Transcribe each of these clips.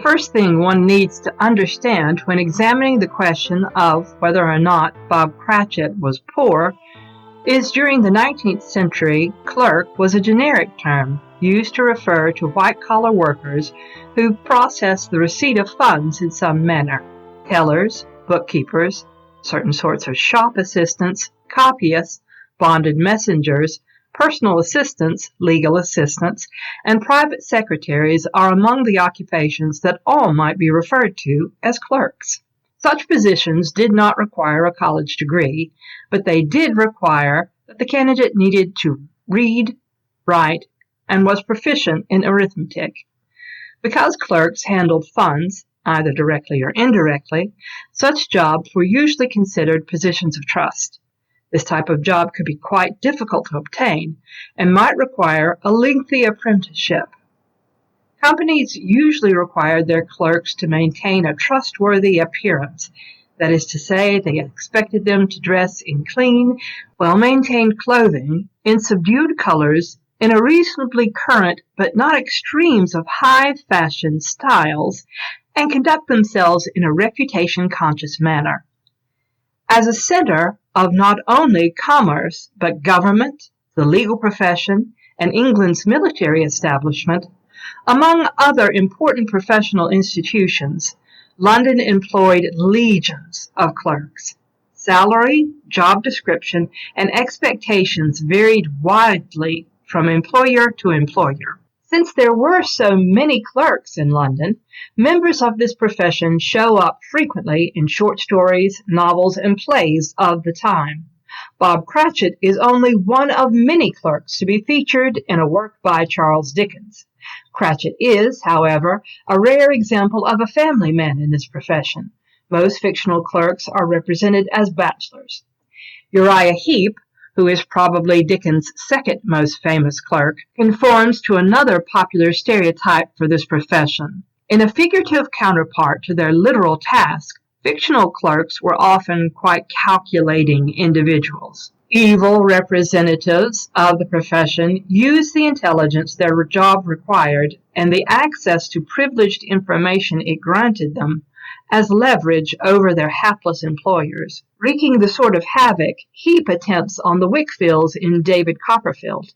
first thing one needs to understand when examining the question of whether or not Bob Cratchit was poor is during the 19th century, clerk was a generic term used to refer to white-collar workers who processed the receipt of funds in some manner. Tellers, bookkeepers, certain sorts of shop assistants, copyists, bonded messengers, personal assistants, legal assistants, and private secretaries are among the occupations that all might be referred to as clerks. Such positions did not require a college degree, but they did require that the candidate needed to read, write, and was proficient in arithmetic. Because clerks handled funds, either directly or indirectly, such jobs were usually considered positions of trust. This type of job could be quite difficult to obtain and might require a lengthy apprenticeship. Companies usually required their clerks to maintain a trustworthy appearance. That is to say, they expected them to dress in clean, well-maintained clothing, in subdued colors, in a reasonably current but not extremes of high-fashion styles, and conduct themselves in a reputation-conscious manner. As a center of not only commerce, but government, the legal profession, and England's military establishment, among other important professional institutions, London employed legions of clerks. Salary, job description, and expectations varied widely from employer to employer. Since there were so many clerks in London, members of this profession show up frequently in short stories, novels, and plays of the time. Bob Cratchit is only one of many clerks to be featured in a work by Charles Dickens. Cratchit is, however, a rare example of a family man in this profession. Most fictional clerks are represented as bachelors. Uriah Heep, who is probably Dickens' second most famous clerk, conforms to another popular stereotype for this profession. In a figurative counterpart to their literal task, fictional clerks were often quite calculating individuals. Evil representatives of the profession used the intelligence their job required and the access to privileged information it granted them as leverage over their hapless employers, wreaking the sort of havoc Heap attempts on the Wickfields in David Copperfield.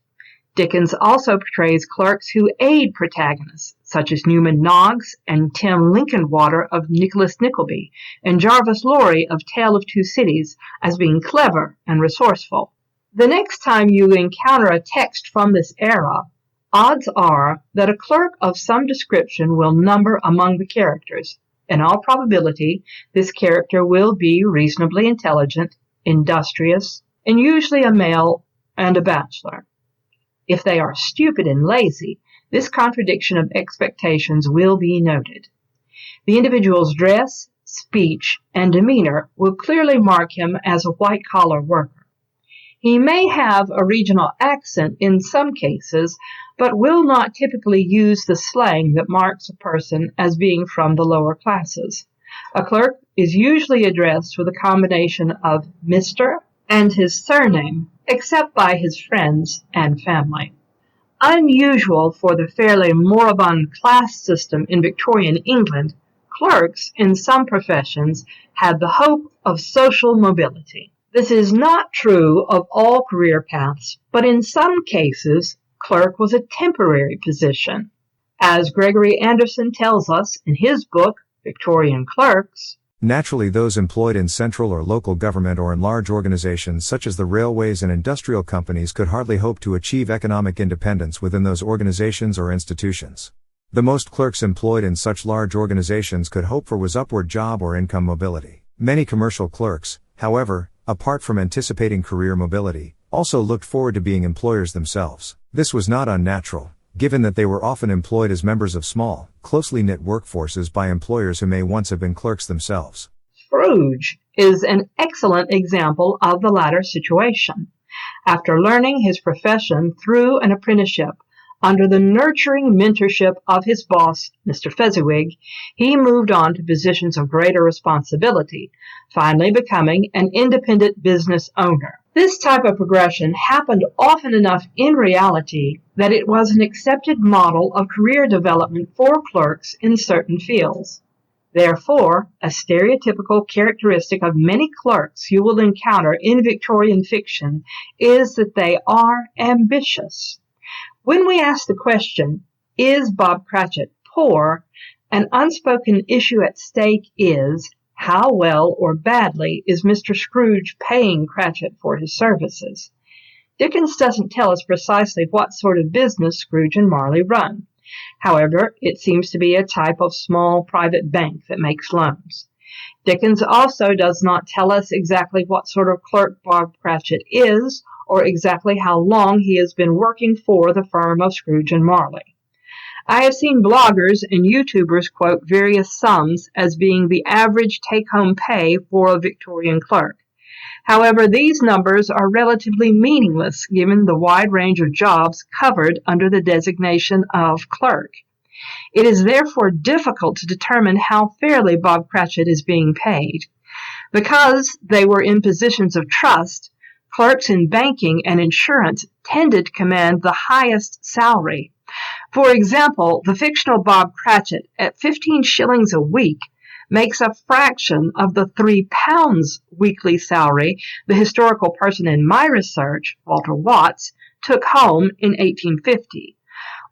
Dickens also portrays clerks who aid protagonists, such as Newman Noggs and Tim Linkinwater of Nicholas Nickleby, and Jarvis Lorry of Tale of Two Cities, as being clever and resourceful. The next time you encounter a text from this era, odds are that a clerk of some description will number among the characters. In all probability, this character will be reasonably intelligent, industrious, and usually a male and a bachelor. If they are stupid and lazy, this contradiction of expectations will be noted. The individual's dress, speech, and demeanor will clearly mark him as a white-collar worker. He may have a regional accent in some cases, but will not typically use the slang that marks a person as being from the lower classes. A clerk is usually addressed with a combination of Mr. and his surname, except by his friends and family. Unusual for the fairly moribund class system in Victorian England, clerks in some professions had the hope of social mobility. This is not true of all career paths, but in some cases, clerk was a temporary position. As Gregory Anderson tells us in his book, Victorian Clerks, naturally those employed in central or local government or in large organizations such as the railways and industrial companies could hardly hope to achieve economic independence within those organizations or institutions. The most clerks employed in such large organizations could hope for was upward job or income mobility. Many commercial clerks, however, apart from anticipating career mobility, also looked forward to being employers themselves. This was not unnatural, given that they were often employed as members of small, closely knit workforces by employers who may once have been clerks themselves. Scrooge is an excellent example of the latter situation. After learning his profession through an apprenticeship, Under the nurturing mentorship of his boss, Mr. Fezziwig, he moved on to positions of greater responsibility, finally becoming an independent business owner. This type of progression happened often enough in reality that it was an accepted model of career development for clerks in certain fields. Therefore, a stereotypical characteristic of many clerks you will encounter in Victorian fiction is that they are ambitious. When we ask the question, is Bob Cratchit poor? An unspoken issue at stake is, how well or badly is Mr. Scrooge paying Cratchit for his services? Dickens doesn't tell us precisely what sort of business Scrooge and Marley run. However, it seems to be a type of small private bank that makes loans. Dickens also does not tell us exactly what sort of clerk Bob Cratchit is, or exactly how long he has been working for the firm of Scrooge and Marley. I have seen bloggers and YouTubers quote various sums as being the average take-home pay for a Victorian clerk. However, these numbers are relatively meaningless given the wide range of jobs covered under the designation of clerk. It is therefore difficult to determine how fairly Bob Cratchit is being paid. Because they were in positions of trust, clerks in banking and insurance tended to command the highest salary. For example, the fictional Bob Cratchit, at 15 shillings a week, makes a fraction of the £3 weekly salary the historical person in my research, Walter Watts, took home in 1850.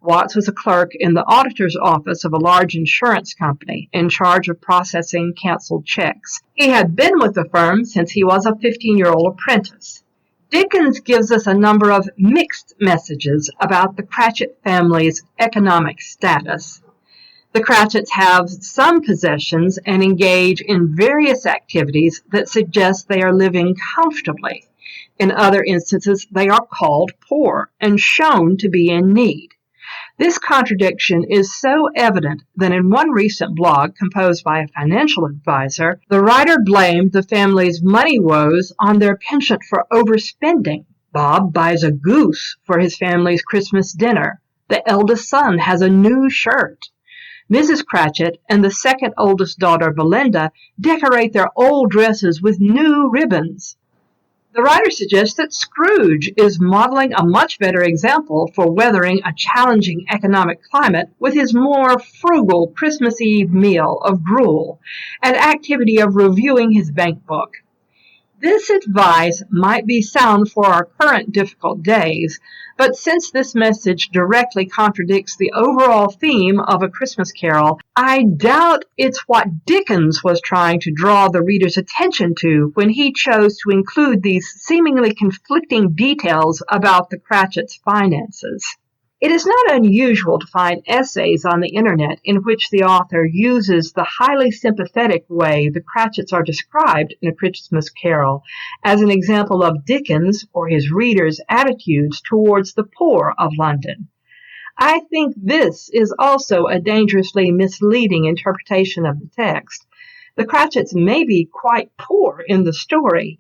Watts was a clerk in the auditor's office of a large insurance company in charge of processing canceled checks. He had been with the firm since he was a 15-year-old apprentice. Dickens gives us a number of mixed messages about the Cratchit family's economic status. The Cratchits have some possessions and engage in various activities that suggest they are living comfortably. In other instances, they are called poor and shown to be in need. This contradiction is so evident that in one recent blog composed by a financial advisor, the writer blamed the family's money woes on their penchant for overspending. Bob buys a goose for his family's Christmas dinner. The eldest son has a new shirt. Mrs. Cratchit and the second oldest daughter, Belinda, decorate their old dresses with new ribbons. The writer suggests that Scrooge is modeling a much better example for weathering a challenging economic climate with his more frugal Christmas Eve meal of gruel and activity of reviewing his bank book. This advice might be sound for our current difficult days, but since this message directly contradicts the overall theme of A Christmas Carol, I doubt it's what Dickens was trying to draw the reader's attention to when he chose to include these seemingly conflicting details about the Cratchits' finances. It is not unusual to find essays on the internet in which the author uses the highly sympathetic way the Cratchits are described in A Christmas Carol as an example of Dickens or his readers' attitudes towards the poor of London. I think this is also a dangerously misleading interpretation of the text. The Cratchits may be quite poor in the story,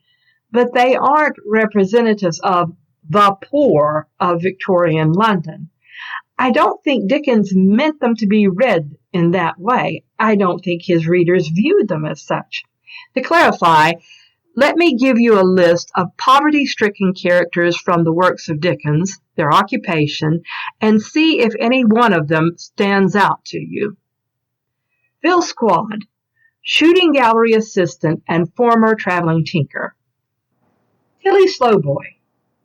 but they aren't representatives of the poor of Victorian London. I don't think Dickens meant them to be read in that way. I don't think his readers viewed them as such. To clarify, let me give you a list of poverty-stricken characters from the works of Dickens, their occupation, and see if any one of them stands out to you. Phil Squad, shooting gallery assistant and former traveling tinker. Tilly Slowboy,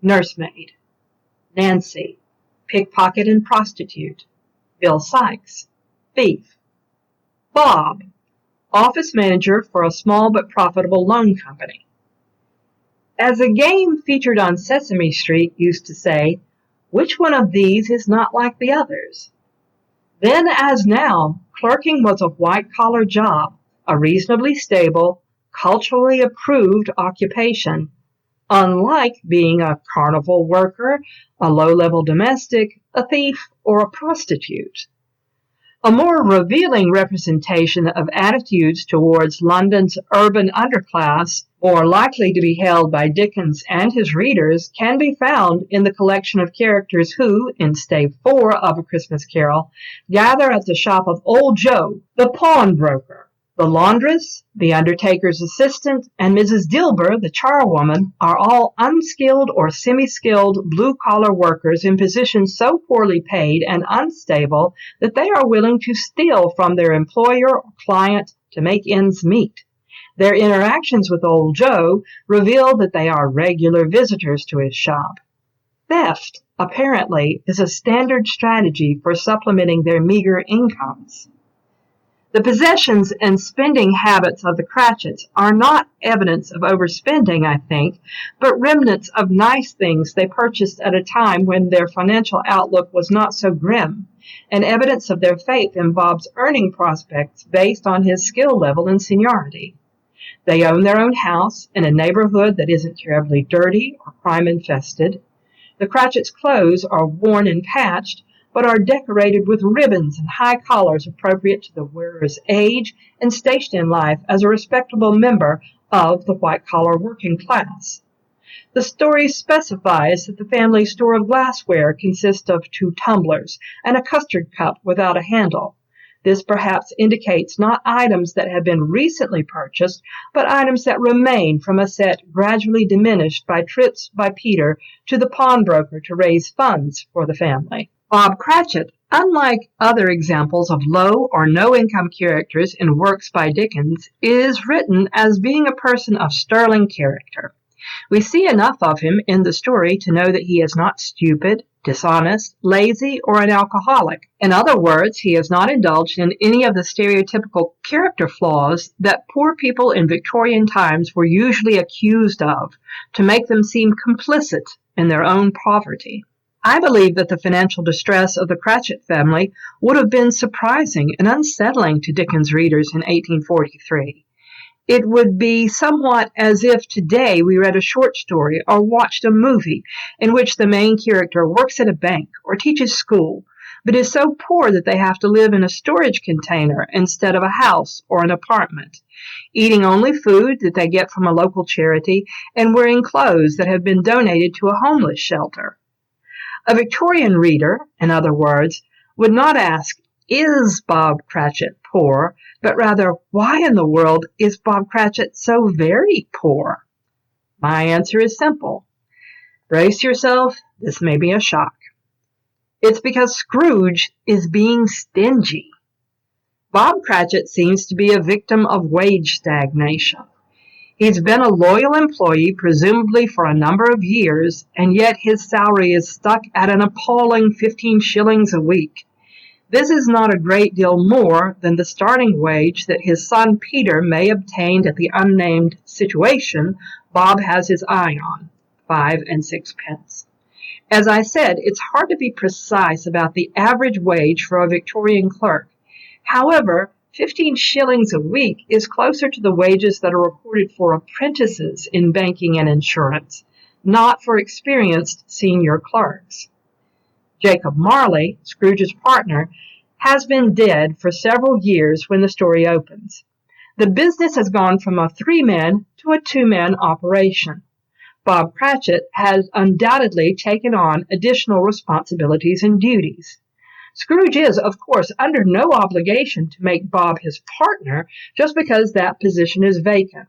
nursemaid. Nancy, pickpocket and prostitute. Bill Sykes, thief. Bob, office manager for a small but profitable loan company. As a game featured on Sesame Street used to say, which one of these is not like the others? Then as now, clerking was a white-collar job, a reasonably stable, culturally approved occupation, unlike being a carnival worker, a low-level domestic, a thief, or a prostitute. A more revealing representation of attitudes towards London's urban underclass More likely to be held by Dickens and his readers can be found in the collection of characters who, in stave 4 of A Christmas Carol, gather at the shop of Old Joe, the pawnbroker. The laundress, the undertaker's assistant, and Mrs. Dilber, the charwoman, are all unskilled or semi-skilled blue-collar workers in positions so poorly paid and unstable that they are willing to steal from their employer or client to make ends meet. Their interactions with Old Joe reveal that they are regular visitors to his shop. Theft, apparently, is a standard strategy for supplementing their meager incomes. The possessions and spending habits of the Cratchits are not evidence of overspending, I think, but remnants of nice things they purchased at a time when their financial outlook was not so grim, and evidence of their faith in Bob's earning prospects based on his skill level and seniority. They own their own house in a neighborhood that isn't terribly dirty or crime-infested. The Cratchits' clothes are worn and patched, but are decorated with ribbons and high collars appropriate to the wearer's age and station in life as a respectable member of the white-collar working class. The story specifies that the family store of glassware consists of 2 tumblers and a custard cup without a handle. This perhaps indicates not items that have been recently purchased, but items that remain from a set gradually diminished by trips by Peter to the pawnbroker to raise funds for the family. Bob Cratchit, unlike other examples of low or no-income characters in works by Dickens, is written as being a person of sterling character. We see enough of him in the story to know that he is not stupid, dishonest, lazy, or an alcoholic. In other words, he has not indulged in any of the stereotypical character flaws that poor people in Victorian times were usually accused of, to make them seem complicit in their own poverty. I believe that the financial distress of the Cratchit family would have been surprising and unsettling to Dickens' readers in 1843. It would be somewhat as if today we read a short story or watched a movie in which the main character works at a bank or teaches school, but is so poor that they have to live in a storage container instead of a house or an apartment, eating only food that they get from a local charity and wearing clothes that have been donated to a homeless shelter. A Victorian reader, in other words, would not ask, "Is Bob Cratchit poor?" but rather, "Why in the world is Bob Cratchit so very poor?" My answer is simple. Brace yourself, this may be a shock. It's because Scrooge is being stingy. Bob Cratchit seems to be a victim of wage stagnation. He's been a loyal employee, presumably for a number of years, and yet his salary is stuck at an appalling 15 shillings a week. This is not a great deal more than the starting wage that his son Peter may obtain at the unnamed situation Bob has his eye on, 5 and 6 pence. As I said, it's hard to be precise about the average wage for a Victorian clerk. However, 15 shillings a week is closer to the wages that are recorded for apprentices in banking and insurance, not for experienced senior clerks. Jacob Marley, Scrooge's partner, has been dead for several years when the story opens. The business has gone from a 3-man to a 2-man operation. Bob Cratchit has undoubtedly taken on additional responsibilities and duties. Scrooge is, of course, under no obligation to make Bob his partner just because that position is vacant.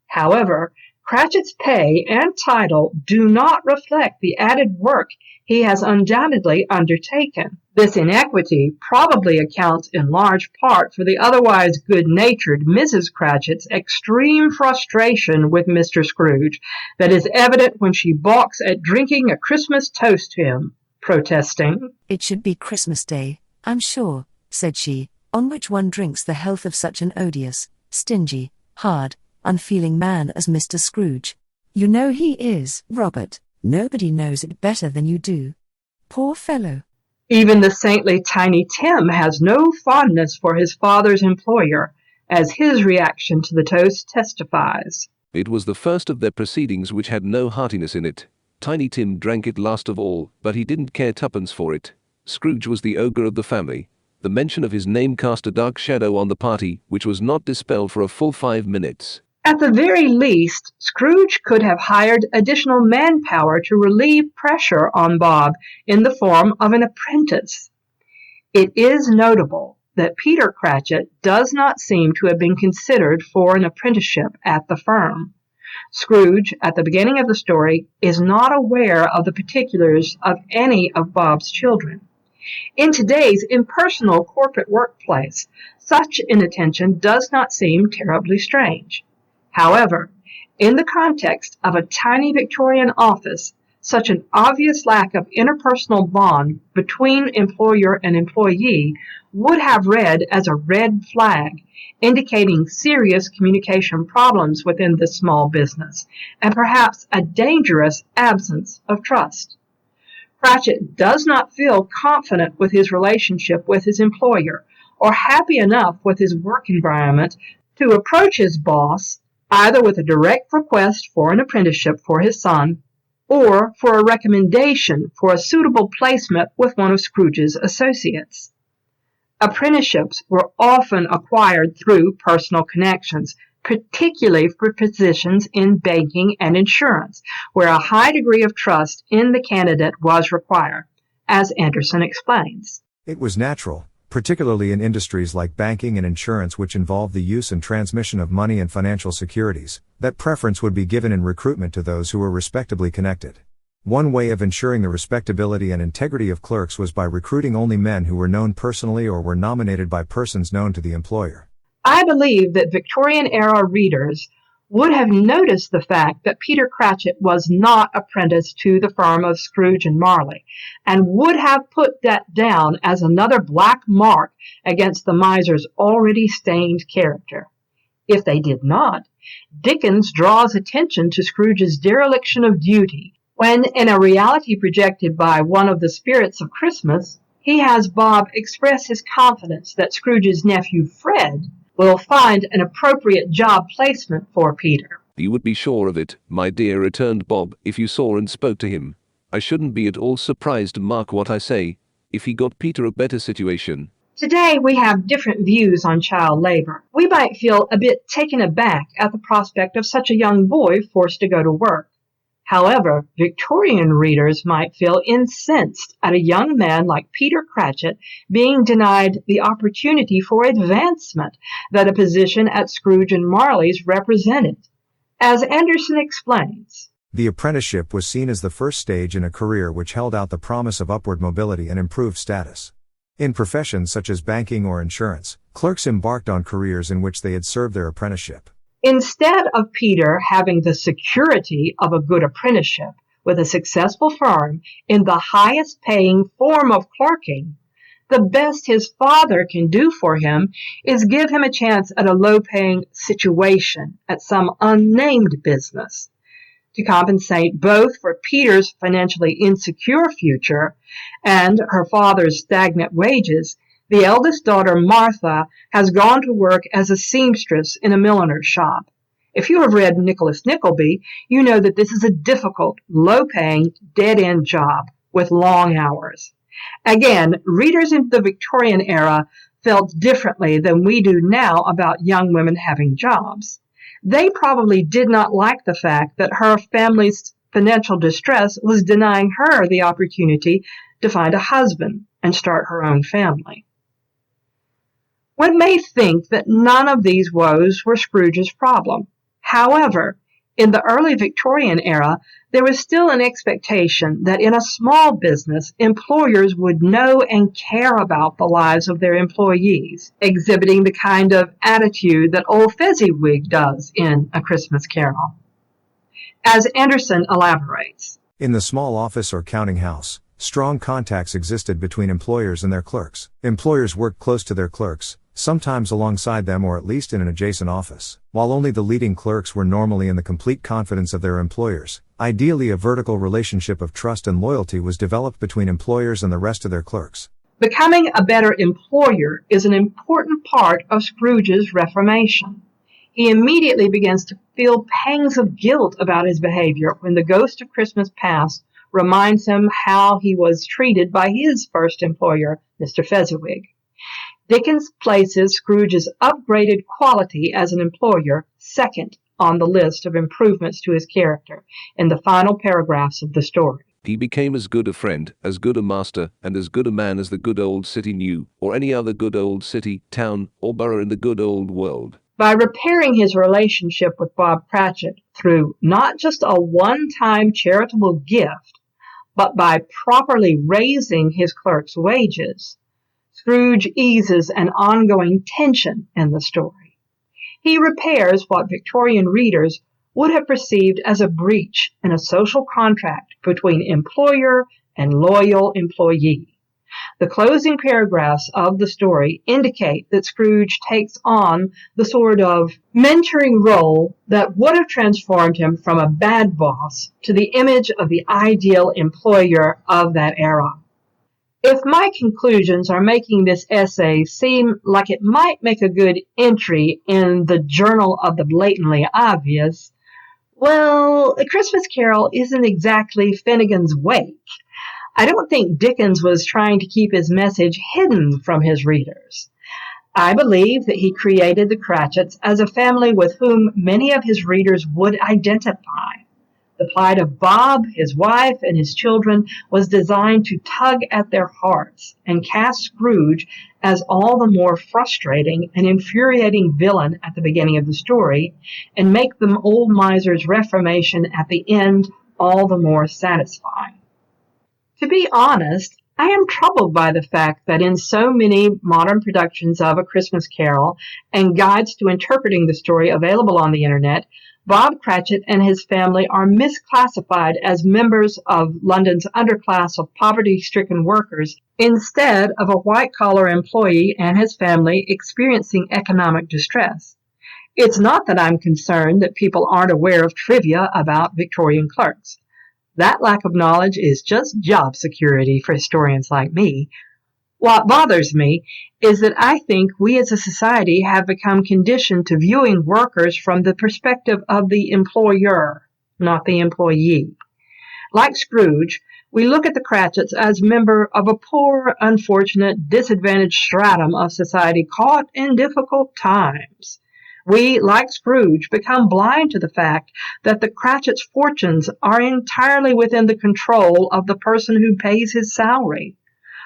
However, Cratchit's pay and title do not reflect the added work he has undoubtedly undertaken. This inequity probably accounts in large part for the otherwise good-natured Mrs. Cratchit's extreme frustration with Mr. Scrooge that is evident when she balks at drinking a Christmas toast to him, protesting, "It should be Christmas Day, I'm sure," said she, "on which one drinks the health of such an odious, stingy, hard, unfeeling man as Mr. Scrooge. You know he is, Robert. Nobody knows it better than you do. Poor fellow." Even the saintly Tiny Tim has no fondness for his father's employer, as his reaction to the toast testifies. "It was the first of their proceedings which had no heartiness in it. Tiny Tim drank it last of all, but he didn't care twopence for it. Scrooge was the ogre of the family. The mention of his name cast a dark shadow on the party, which was not dispelled for a full 5 minutes. At the very least, Scrooge could have hired additional manpower to relieve pressure on Bob in the form of an apprentice. It is notable that Peter Cratchit does not seem to have been considered for an apprenticeship at the firm. Scrooge, at the beginning of the story, is not aware of the particulars of any of Bob's children. In today's impersonal corporate workplace, such inattention does not seem terribly strange. However, in the context of a tiny Victorian office, such an obvious lack of interpersonal bond between employer and employee would have read as a red flag, indicating serious communication problems within this small business, and perhaps a dangerous absence of trust. Cratchit does not feel confident with his relationship with his employer, or happy enough with his work environment to approach his boss either with a direct request for an apprenticeship for his son, or for a recommendation for a suitable placement with one of Scrooge's associates. Apprenticeships were often acquired through personal connections, particularly for positions in banking and insurance, where a high degree of trust in the candidate was required, as Anderson explains. It was natural, particularly in industries like banking and insurance which involve the use and transmission of money and financial securities, that preference would be given in recruitment to those who were respectably connected. One way of ensuring the respectability and integrity of clerks was by recruiting only men who were known personally or were nominated by persons known to the employer. I believe that Victorian-era readers would have noticed the fact that Peter Cratchit was not apprenticed to the firm of Scrooge and Marley, and would have put that down as another black mark against the miser's already stained character. If they did not, Dickens draws attention to Scrooge's dereliction of duty when, in a reality projected by one of the spirits of Christmas, he has Bob express his confidence that Scrooge's nephew Fred will find an appropriate job placement for Peter. You would be sure of it, my dear, returned Bob, if you saw and spoke to him. I shouldn't be at all surprised, mark what I say, if he got Peter a better situation. Today we have different views on child labor. We might feel a bit taken aback at the prospect of such a young boy forced to go to work. However, Victorian readers might feel incensed at a young man like Peter Cratchit being denied the opportunity for advancement that a position at Scrooge and Marley's represented. As Anderson explains, the apprenticeship was seen as the first stage in a career which held out the promise of upward mobility and improved status. In professions such as banking or insurance, clerks embarked on careers in which they had served their apprenticeship. Instead of Peter having the security of a good apprenticeship with a successful firm in the highest paying form of clerking, the best his father can do for him is give him a chance at a low-paying situation at some unnamed business. To compensate both for Peter's financially insecure future and her father's stagnant wages, the eldest daughter, Martha, has gone to work as a seamstress in a milliner's shop. If you have read Nicholas Nickleby, you know that this is a difficult, low-paying, dead-end job with long hours. Again, readers in the Victorian era felt differently than we do now about young women having jobs. They probably did not like the fact that her family's financial distress was denying her the opportunity to find a husband and start her own family. One may think that none of these woes were Scrooge's problem. However, in the early Victorian era, there was still an expectation that in a small business, employers would know and care about the lives of their employees, exhibiting the kind of attitude that old Fezziwig does in A Christmas Carol. As Anderson elaborates, in the small office or counting house, strong contacts existed between employers and their clerks. Employers worked close to their clerks, sometimes alongside them or at least in an adjacent office. While only the leading clerks were normally in the complete confidence of their employers, ideally a vertical relationship of trust and loyalty was developed between employers and the rest of their clerks. Becoming a better employer is an important part of Scrooge's reformation. He immediately begins to feel pangs of guilt about his behavior when the ghost of Christmas past reminds him how he was treated by his first employer, Mr. Fezziwig. Dickens places Scrooge's upgraded quality as an employer second on the list of improvements to his character in the final paragraphs of the story. He became as good a friend, as good a master, and as good a man as the good old city knew, or any other good old city, town, or borough in the good old world. By repairing his relationship with Bob Cratchit through not just a one-time charitable gift, but by properly raising his clerk's wages, Scrooge eases an ongoing tension in the story. He repairs what Victorian readers would have perceived as a breach in a social contract between employer and loyal employee. The closing paragraphs of the story indicate that Scrooge takes on the sort of mentoring role that would have transformed him from a bad boss to the image of the ideal employer of that era. If my conclusions are making this essay seem like it might make a good entry in the Journal of the Blatantly Obvious, well, A Christmas Carol isn't exactly Finnegan's Wake. I don't think Dickens was trying to keep his message hidden from his readers. I believe that he created the Cratchits as a family with whom many of his readers would identify. The plight of Bob, his wife, and his children was designed to tug at their hearts and cast Scrooge as all the more frustrating and infuriating villain at the beginning of the story, and make the old miser's reformation at the end all the more satisfying. To be honest, I am troubled by the fact that in so many modern productions of A Christmas Carol and guides to interpreting the story available on the internet, Bob Cratchit and his family are misclassified as members of London's underclass of poverty-stricken workers instead of a white-collar employee and his family experiencing economic distress. It's not that I'm concerned that people aren't aware of trivia about Victorian clerks. That lack of knowledge is just job security for historians like me. What bothers me is that I think we as a society have become conditioned to viewing workers from the perspective of the employer, not the employee. Like Scrooge, we look at the Cratchits as member of a poor, unfortunate, disadvantaged stratum of society caught in difficult times. We, like Scrooge, become blind to the fact that the Cratchits' fortunes are entirely within the control of the person who pays his salary.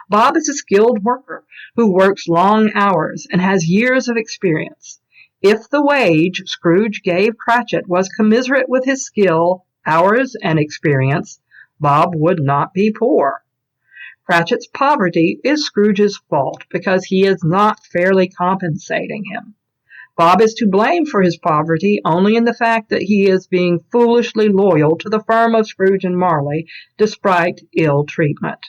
Bob is a skilled worker who works long hours and has years of experience. If the wage Scrooge gave Cratchit was commensurate with his skill, hours, and experience, Bob would not be poor. Cratchit's poverty is Scrooge's fault because he is not fairly compensating him. Bob is to blame for his poverty only in the fact that he is being foolishly loyal to the firm of Scrooge and Marley despite ill treatment.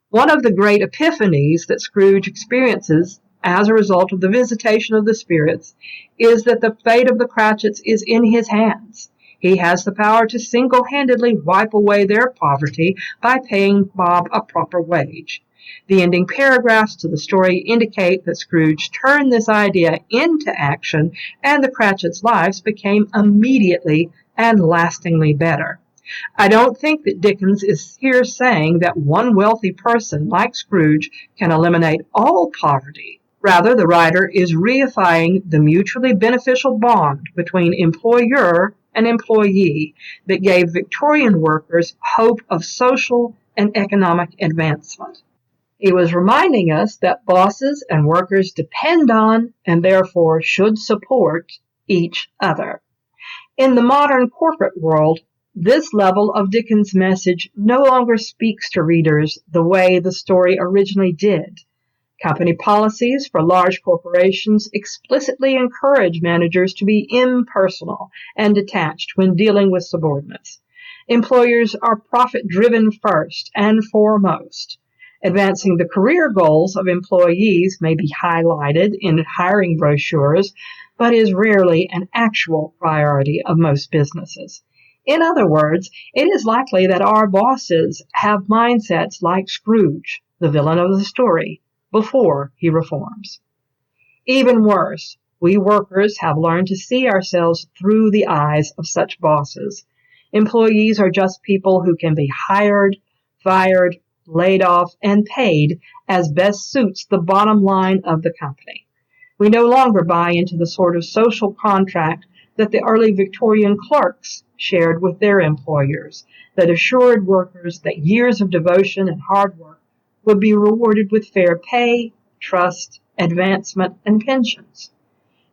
One of the great epiphanies that Scrooge experiences as a result of the visitation of the spirits is that the fate of the Cratchits is in his hands. He has the power to single-handedly wipe away their poverty by paying Bob a proper wage. The ending paragraphs to the story indicate that Scrooge turned this idea into action, and the Cratchits' lives became immediately and lastingly better. I don't think that Dickens is here saying that one wealthy person like Scrooge can eliminate all poverty. Rather, the writer is reifying the mutually beneficial bond between employer and employee that gave Victorian workers hope of social and economic advancement. He was reminding us that bosses and workers depend on and therefore should support each other. In the modern corporate world, this level of Dickens' message no longer speaks to readers the way the story originally did. Company policies for large corporations explicitly encourage managers to be impersonal and detached when dealing with subordinates. Employers are profit-driven first and foremost. Advancing the career goals of employees may be highlighted in hiring brochures, but is rarely an actual priority of most businesses. In other words, it is likely that our bosses have mindsets like Scrooge, the villain of the story, before he reforms. Even worse, we workers have learned to see ourselves through the eyes of such bosses. Employees are just people who can be hired, fired, laid off, and paid as best suits the bottom line of the company. We no longer buy into the sort of social contract that the early Victorian clerks shared with their employers, that assured workers that years of devotion and hard work would be rewarded with fair pay, trust, advancement, and pensions.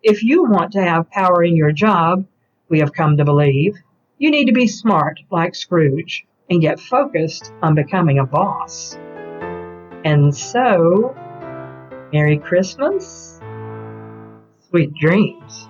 If you want to have power in your job, we have come to believe, you need to be smart like Scrooge and get focused on becoming a boss. And so, Merry Christmas, sweet dreams.